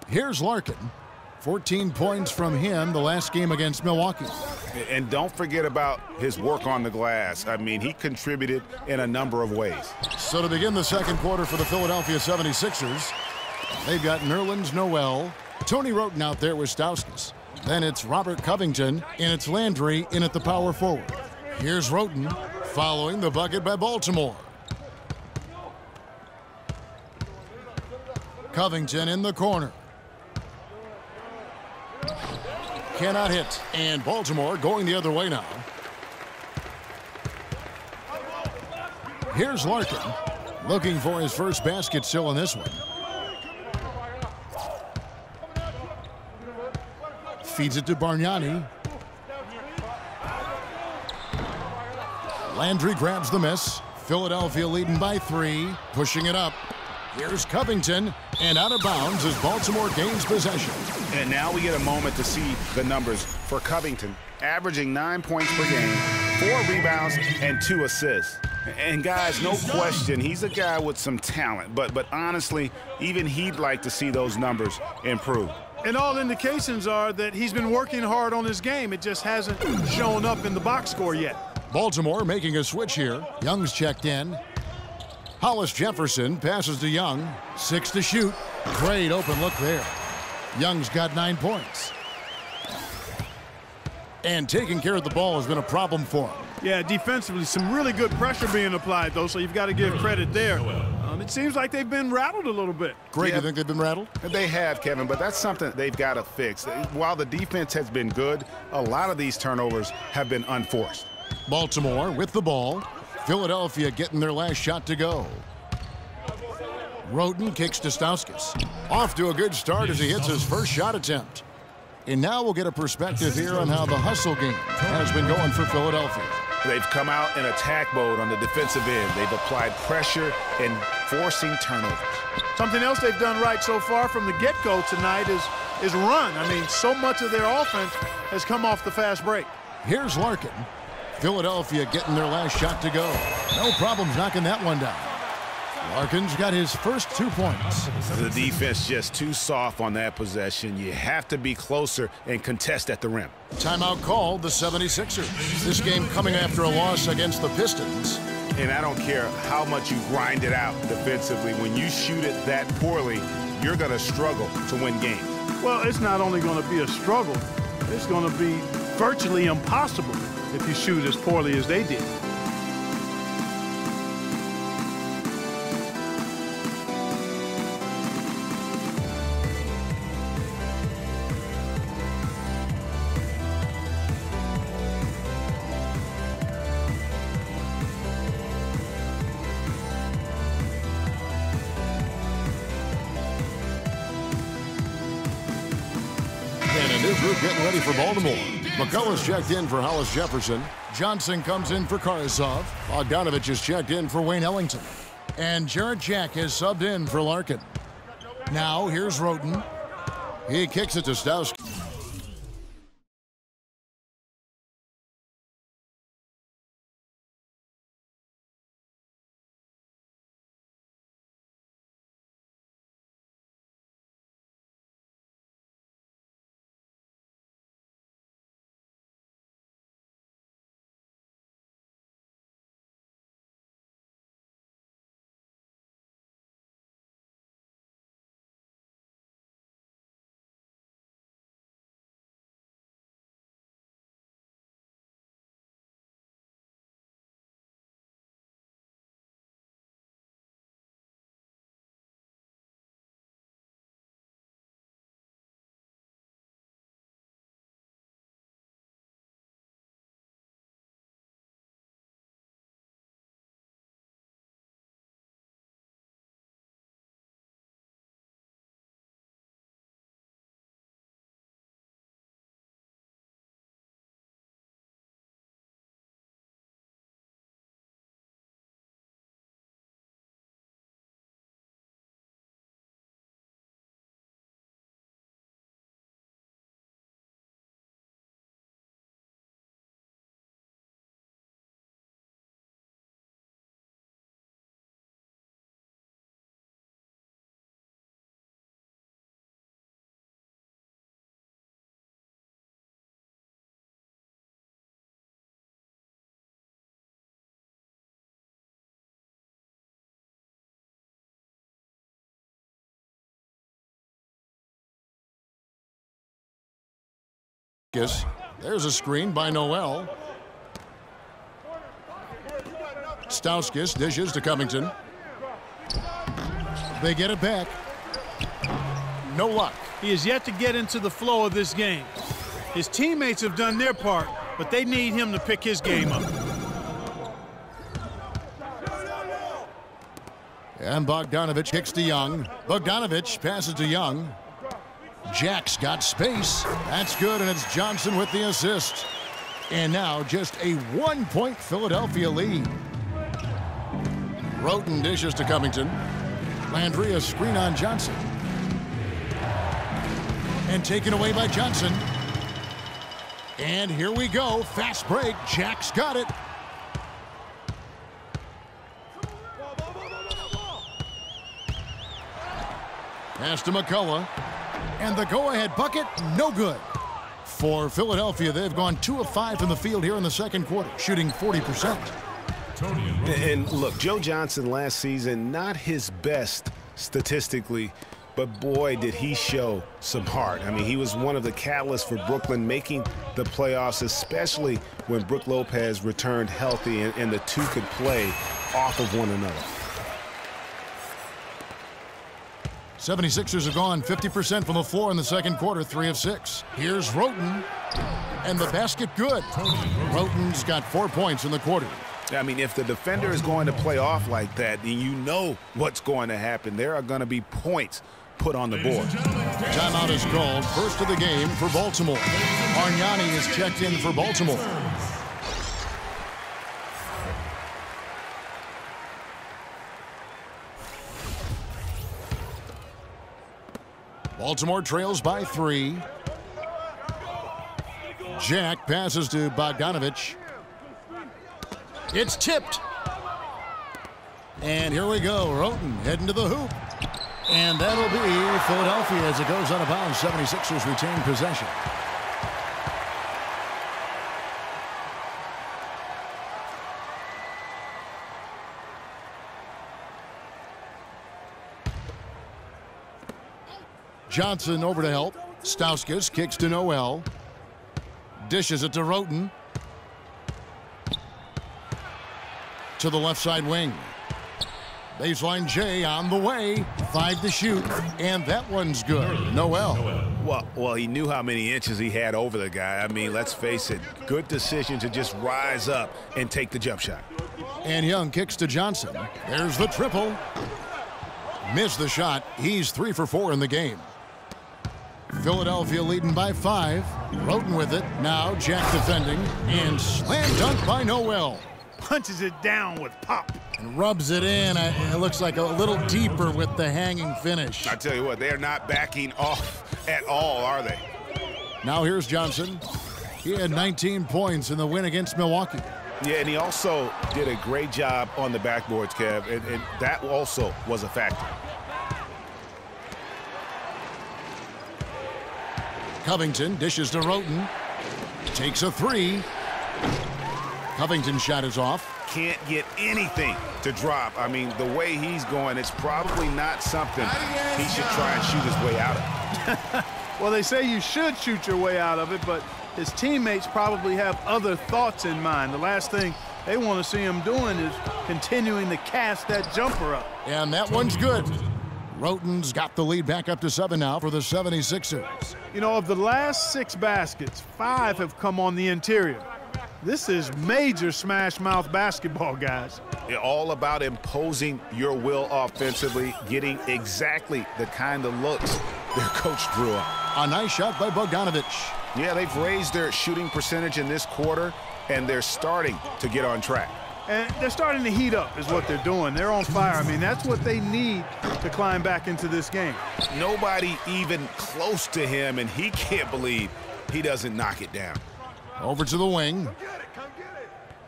Here's Larkin. 14 points from him the last game against Milwaukee. And don't forget about his work on the glass. I mean, he contributed in a number of ways. So to begin the second quarter for the Philadelphia 76ers, they've got Nerlens Noel, Tony Wroten out there with Stauskas. Then it's Robert Covington, and it's Landry in at the power forward. Here's Wroten following the bucket by Baltimore. Covington in the corner. Cannot hit, and Baltimore going the other way now. Here's Larkin, looking for his first basket still in this one. Feeds it to Bargnani. Landry grabs the miss. Philadelphia leading by 3, pushing it up. Here's Covington, and out of bounds as Baltimore gains possession. And now we get a moment to see the numbers for Covington, averaging 9 points per game, 4 rebounds, and 2 assists. And guys, no question, he's a guy with some talent, but honestly, even he'd like to see those numbers improve. And all indications are that he's been working hard on his game. It just hasn't shown up in the box score yet. Baltimore making a switch here. Young's checked in. Hollis Jefferson passes to Young. 6 to shoot. Great open look there. Young's got 9 points. And taking care of the ball has been a problem for him. Yeah, defensively, some really good pressure being applied, though, so you've got to give credit there. It seems like they've been rattled a little bit. Greg, you think they've been rattled? They have, Kevin, but that's something they've got to fix. While the defense has been good, a lot of these turnovers have been unforced. Baltimore with the ball. Philadelphia getting their last shot to go. Wroten kicks to Stauskas. Off to a good start as he hits his first shot attempt. And now we'll get a perspective here on how the hustle game has been going for Philadelphia. They've come out in attack mode on the defensive end. They've applied pressure and forcing turnovers. Something else they've done right so far from the get-go tonight is run. I mean, so much of their offense has come off the fast break. Here's Larkin. Philadelphia getting their last shot to go. No problems knocking that one down. Larkin's got his first 2 points. The defense just too soft on that possession. You have to be closer and contest at the rim. Timeout called the 76ers. This game coming after a loss against the Pistons. And I don't care how much you grind it out defensively. When you shoot it that poorly, you're going to struggle to win games. Well, it's not only going to be a struggle, it's going to be virtually impossible if you shoot as poorly as they did. And a new group getting ready for Baltimore. McCullough's checked in for Hollis Jefferson. Johnson comes in for Karsov. Bogdanovich is checked in for Wayne Ellington. And Jarrett Jack has subbed in for Larkin. Now here's Wroten. He kicks it to Stauskas. There's a screen by Noel. Stauskas dishes to Covington. They get it back. No luck. He has yet to get into the flow of this game. His teammates have done their part, but they need him to pick his game up. And Bogdanovich kicks to Young. Bogdanovich passes to Young. Jack's got space. That's good, and it's Johnson with the assist. And now just a 1-point Philadelphia lead. Roten dishes to Covington. Landry, a screen on Johnson. And taken away by Johnson. And here we go. Fast break. Jack's got it. Pass to McCullough. And the go-ahead bucket, no good. For Philadelphia, they've gone 2 of 5 from the field here in the second quarter, shooting 40%. And look, Joe Johnson last season, not his best statistically, but boy, did he show some heart. I mean, he was one of the catalysts for Brooklyn making the playoffs, especially when Brook Lopez returned healthy and the two could play off of one another. 76ers have gone 50% from the floor in the second quarter, 3 of 6. Here's Roten, and the basket good. Roten's got 4 points in the quarter. I mean, if the defender is going to play off like that, then you know what's going to happen. There are going to be points put on the board. Timeout is called. First of the game for Baltimore. Argnani is checked in for Baltimore. Baltimore trails by 3. Jack passes to Bogdanovich. It's tipped. And here we go. Roten heading to the hoop. And that'll be Philadelphia as it goes out of bounds. 76ers retain possession. Johnson over to help. Stauskas kicks to Noel. Dishes it to Roten. To the left side wing. Baseline J on the way. 5 to shoot. And that one's good. Noel. Well, he knew how many inches he had over the guy. I mean, let's face it. Good decision to just rise up and take the jump shot. And Young kicks to Johnson. There's the triple. Missed the shot. He's 3 for 4 in the game. Philadelphia leading by 5. Roten with it. Now Jack defending. And slam dunk by Noel. Punches it down with pop. And rubs it in. It looks like a little deeper with the hanging finish. I tell you what, they're not backing off at all, are they? Now here's Johnson. He had 19 points in the win against Milwaukee. Yeah, and he also did a great job on the backboards, Kev, and that also was a factor. Covington dishes to Roten. Takes a 3. Covington's shot is off. Can't get anything to drop. I mean, the way he's going, it's probably not something he should try and shoot his way out of. Well, they say you should shoot your way out of it, but his teammates probably have other thoughts in mind. The last thing they want to see him doing is continuing to cast that jumper up. And that one's good. Roten's got the lead back up to 7 now for the 76ers. You know, of the last 6 baskets, 5 have come on the interior. This is major smash mouth basketball, guys. All about imposing your will offensively, getting exactly the kind of looks their coach drew up. A nice shot by Bogdanovich. Yeah, they've raised their shooting percentage in this quarter, and they're starting to get on track. And they're starting to heat up is what they're doing. They're on fire. I mean, that's what they need to climb back into this game. Nobody even close to him, and he can't believe he doesn't knock it down. Over to the wing.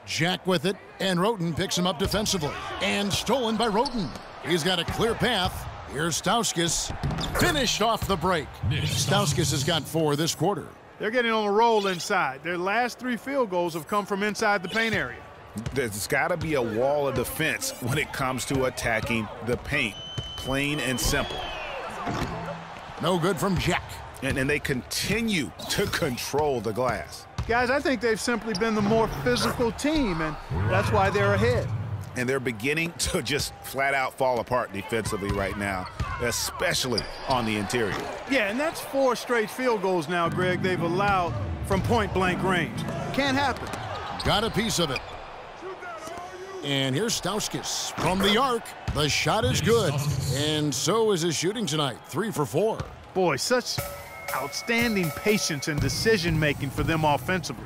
Jack with it, and Roten picks him up defensively. And stolen by Roten. He's got a clear path. Here's Stauskas. Finished off the break. Stauskas has got 4 this quarter. They're getting on a roll inside. Their last 3 field goals have come from inside the paint area. There's got to be a wall of defense when it comes to attacking the paint. Plain and simple. No good from Jack. And they continue to control the glass. Guys, I think they've simply been the more physical team, and that's why they're ahead. And they're beginning to just flat out fall apart defensively right now, especially on the interior. Yeah, and that's 4 straight field goals now, Greg, they've allowed from point-blank range. Can't happen. Got a piece of it. And here's Stauskas from the arc. The shot is good, and so is his shooting tonight, 3 for 4. Boy, such outstanding patience and decision-making for them offensively.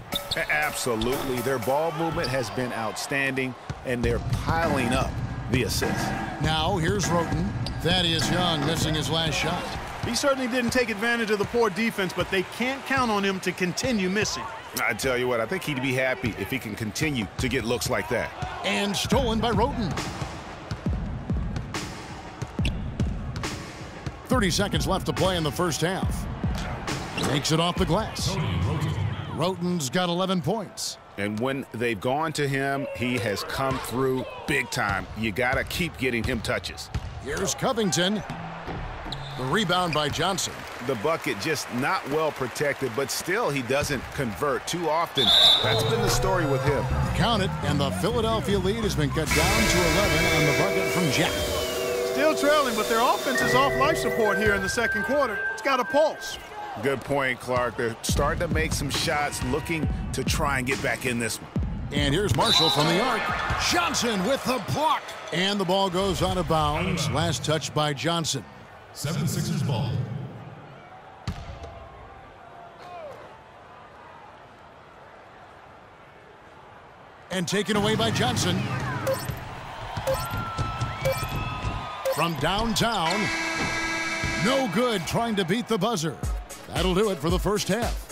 Absolutely. Their ball movement has been outstanding, and they're piling up the assists. Now here's Roten. Thaddeus Young missing his last shot. He certainly didn't take advantage of the poor defense, but they can't count on him to continue missing. I tell you what, I think he'd be happy if he can continue to get looks like that. And stolen by Roten. 30 seconds left to play in the first half. Takes it off the glass. Roten's got 11 points. And when they've gone to him, he has come through big time. You got to keep getting him touches. Here's Covington. The rebound by Johnson. The bucket just not well protected, but still he doesn't convert too often. That's been the story with him. Count it, and the Philadelphia lead has been cut down to 11 on the bucket from Jack. Still trailing, but their offense is off life support here in the second quarter. It's got a pulse. Good point, Clark. They're starting to make some shots, looking to try and get back in this one. And here's Marshall from the arc. Johnson with the block. And the ball goes out of bounds. Last touch by Johnson. 76ers ball. And taken away by Johnson. From downtown. No good trying to beat the buzzer. That'll do it for the first half.